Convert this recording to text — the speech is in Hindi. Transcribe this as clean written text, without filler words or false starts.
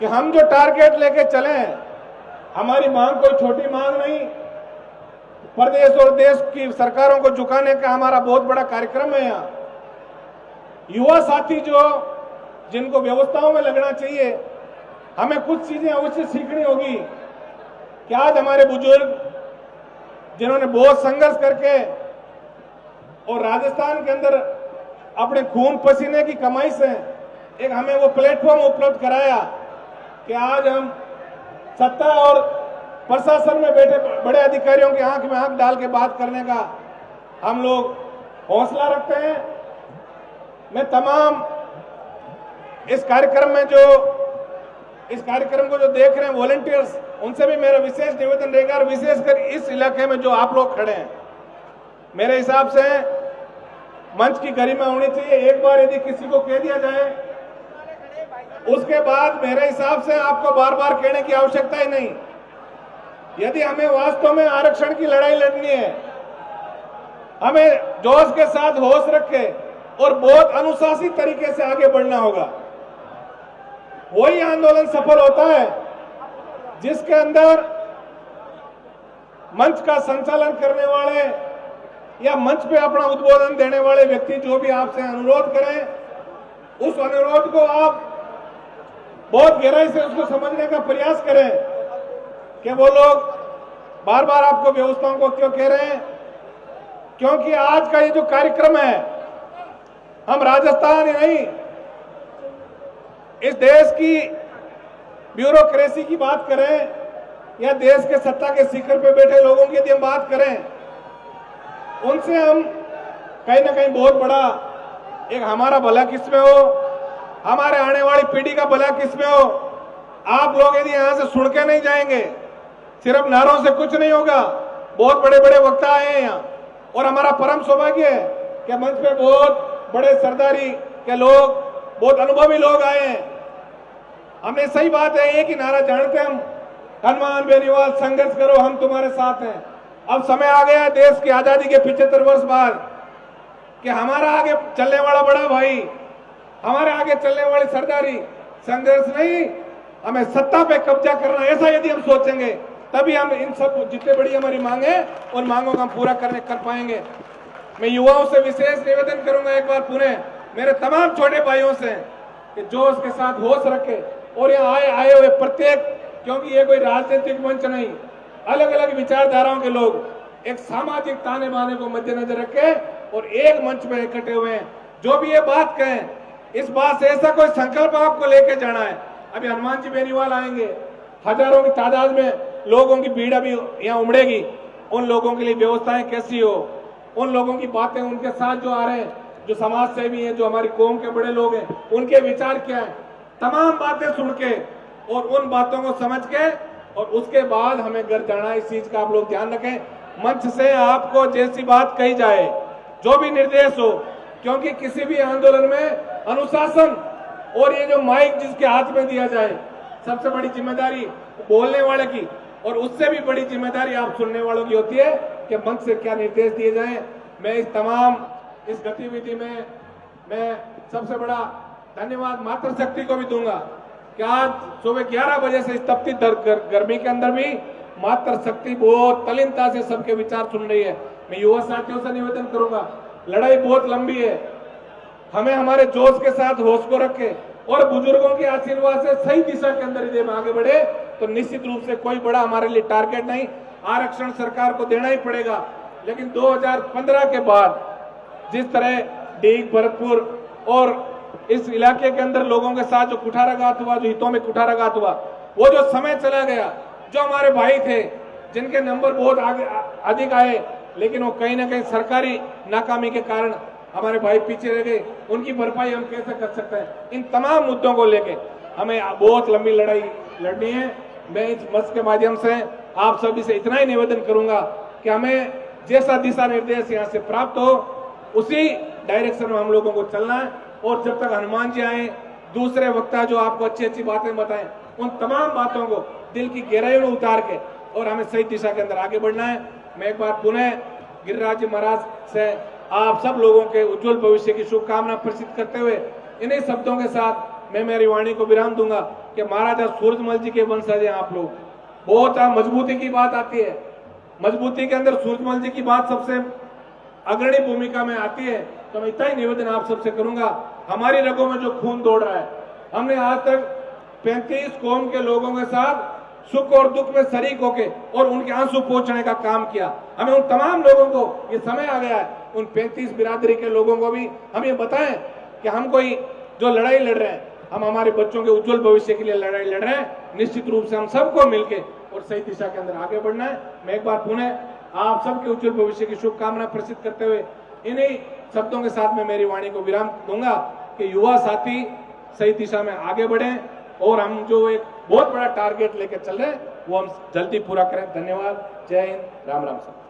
कि हम जो टारगेट लेके चले, हमारी मांग कोई छोटी मांग नहीं। प्रदेश और देश की सरकारों को झुकाने का हमारा बहुत बड़ा कार्यक्रम है। यहाँ युवा साथी जो जिनको व्यवस्थाओं में लगना चाहिए, हमें कुछ चीजें अवश्य सीखनी होगी कि आज हमारे बुजुर्ग जिन्होंने बहुत संघर्ष करके और राजस्थान के अंदर अपने खून पसीने की कमाई से एक हमें वो प्लेटफॉर्म उपलब्ध कराया कि आज हम सत्ता और प्रशासन में बैठे बड़े अधिकारियों की आंख में आंख डाल के बात करने का हम लोग हौसला रखते हैं। मैं तमाम इस कार्यक्रम को जो देख रहे हैं वॉलंटियर्स, उनसे भी मेरा विशेष निवेदन रहेगा, और विशेषकर इस इलाके में जो आप लोग खड़े हैं, मेरे हिसाब से मंच की गरिमा होनी चाहिए। एक बार यदि किसी को कह दिया जाए, उसके बाद मेरे हिसाब से आपको बार बार कहने की आवश्यकता ही नहीं। यदि हमें वास्तव में आरक्षण की लड़ाई लड़नी है, हमें जोश के साथ होश रख के और बहुत अनुशासित तरीके से आगे बढ़ना होगा। वही आंदोलन सफल होता है जिसके अंदर मंच का संचालन करने वाले या मंच पे अपना उद्बोधन देने वाले व्यक्ति जो भी आपसे अनुरोध करें, उस अनुरोध को आप बहुत गहराई से उसको समझने का प्रयास करें कि वो लोग बार बार आपको व्यवस्थाओं को क्यों कह रहे हैं। क्योंकि आज का ये जो कार्यक्रम है, हम राजस्थान ही नहीं, इस देश की ब्यूरोक्रेसी की बात करें या देश के सत्ता के शिखर पे बैठे लोगों की यदि हम बात करें, उनसे हम कहीं ना कहीं बहुत बड़ा एक हमारा भला किसमें हो, हमारे आने वाली पीढ़ी का भला किसमें हो। आप लोग यदि यहां से सुन के नहीं जाएंगे, सिर्फ नारों से कुछ नहीं होगा। बहुत बड़े बड़े वक्ता आए हैं यहाँ, और हमारा परम सौभाग्य है कि मंच पे बहुत बड़े सरदारी के लोग, बहुत अनुभवी लोग आए हैं। हमने सही बात है, एक ही नारा जानते हम, हनुमान बेनीवाल संघर्ष करो हम तुम्हारे साथ हैं। अब समय आ गया है देश की आजादी के 75 वर्ष बाद कि हमारा आगे चलने वाला बड़ा भाई, हमारे आगे चलने वाली सरदारी संघर्ष नहीं, हमें सत्ता पे कब्जा करना, ऐसा यदि हम सोचेंगे तभी हम इन सब जितने बड़ी हमारी मांग है उन मांगों का हम पूरा कर पाएंगे। मैं युवाओं से विशेष निवेदन करूंगा एक बार पुनः, मेरे तमाम छोटे भाइयों से, कि जोश के साथ होश रखे और यहाँ आए हुए प्रत्येक, क्योंकि ये कोई राजनीतिक मंच नहीं, अलग अलग विचारधाराओं के लोग एक सामाजिक ताने बाने को मद्देनजर रखे और एक मंच में इकट्ठे हुए हैं। जो भी ये बात कहें, इस बात से ऐसा कोई संकल्प आपको लेके जाना है। अभी हनुमान जी बेनीवाल आएंगे, हजारों की तादाद में लोगों की भीड़ अभी यहाँ उमड़ेगी। उन लोगों के लिए व्यवस्थाएं कैसी हो, उन लोगों की बातें, उनके साथ जो आ रहे हैं, जो समाज सेवी हैं, जो हमारी कौम के बड़े लोग हैं, उनके विचार क्या है, तमाम बातें सुन के और उन बातों को समझ के और उसके बाद हमें घर जाना। इस चीज का आप लोग ध्यान रखें। मंच से आपको जैसी बात कही जाए, जो भी निर्देश हो, क्योंकि किसी भी आंदोलन में अनुशासन और ये जो माइक जिसके हाथ में दिया जाए, सबसे बड़ी जिम्मेदारी बोलने वाले की, और उससे भी बड़ी जिम्मेदारी आप सुनने वालों की होती है कि मंच से क्या निर्देश दिए जाएं। मैं इस गतिविधि में मैं सबसे बड़ा धन्यवाद मातृशक्ति को भी दूंगा कि आज सुबह 11 बजे से इस तपती गर्मी के अंदर भी मातृशक्ति बहुत तल्लीनता से सबके विचार सुन रही है। मैं युवा साथियों से निवेदन करूंगा, लड़ाई बहुत लंबी है, हमें हमारे जोश के साथ होश को रखे और बुजुर्गों के आशीर्वाद से सही दिशा के अंदर यदि हम आगे बढ़े तो निश्चित रूप से कोई बड़ा हमारे लिए टारगेट नहीं, आरक्षण सरकार को देना ही पड़ेगा। लेकिन 2015 के बाद जिस तरह डीग, भरतपुर और इस इलाके के अंदर लोगों के साथ जो कुठाराघात हुआ, जो हितों में कुठाराघात हुआ, वो जो समय चला गया, जो हमारे भाई थे जिनके नंबर बहुत अधिक आए, लेकिन वो कहीं ना कहीं सरकारी नाकामी के कारण हमारे भाई पीछे रह गए, उनकी भरपाई हम कैसे कर सकते हैं। इन तमाम मुद्दों को लेके हमें बहुत लंबी लड़ाई लड़नी है। मैं इस मंच के माध्यम से आप सभी से इतना ही निवेदन करूंगा कि हमें जैसा दिशा निर्देश यहाँ से प्राप्त हो, उसी डायरेक्शन में हम लोगों को चलना है। और जब तक हनुमान जी आए, दूसरे वक्ता जो आपको अच्छी अच्छी बातें बताएं, उन तमाम बातों को दिल की गहराई में उतार के और हमें सही दिशा के अंदर आगे बढ़ना है। मैं एक बार पुनः गिरिराज जी महाराज से आप सब लोगों के उज्जवल भविष्य की शुभकामना प्रसिद्ध करते हुए इन्हीं शब्दों के साथ मैं मेरी वाणी को विराम दूंगा। कि महाराजा सूरजमल जी के वंशज हैं आप लोग। बहुत मजबूती की बात आती है, मजबूती के अंदर सूरजमल जी की बात सबसे अग्रणी भूमिका में आती है। तो मैं इतना ही निवेदन आप सबसे करूंगा, हमारी रगों में जो खून दौड़ रहा है, हमने आज तक 35 कौम के लोगों के साथ सुख और दुख में शरीक होके और उनके आंसू पोंछने का काम किया। हमें उन तमाम लोगों को, ये समय आ गया है, उन 35 बिरादरी के लोगों को भी हम ये बताएं कि हम कोई जो लड़ाई लड़ रहे हैं, हम हमारे बच्चों के उज्जवल भविष्य के लिए लड़ाई लड़ रहे हैं। निश्चित रूप से हम सबको मिलकर और सही दिशा के अंदर आगे बढ़ना है। मैं एक बार पुनः आप सबके उज्जवल भविष्य की शुभकामना प्रसिद्ध करते हुए इन्हीं शब्दों के साथ में मेरी वाणी को विराम दूंगा कि युवा साथी सही दिशा में आगे बढ़ें और हम जो एक बहुत बड़ा टारगेट लेकर चल रहे हैं वो हम जल्दी पूरा करें। धन्यवाद। जय हिंद। राम राम।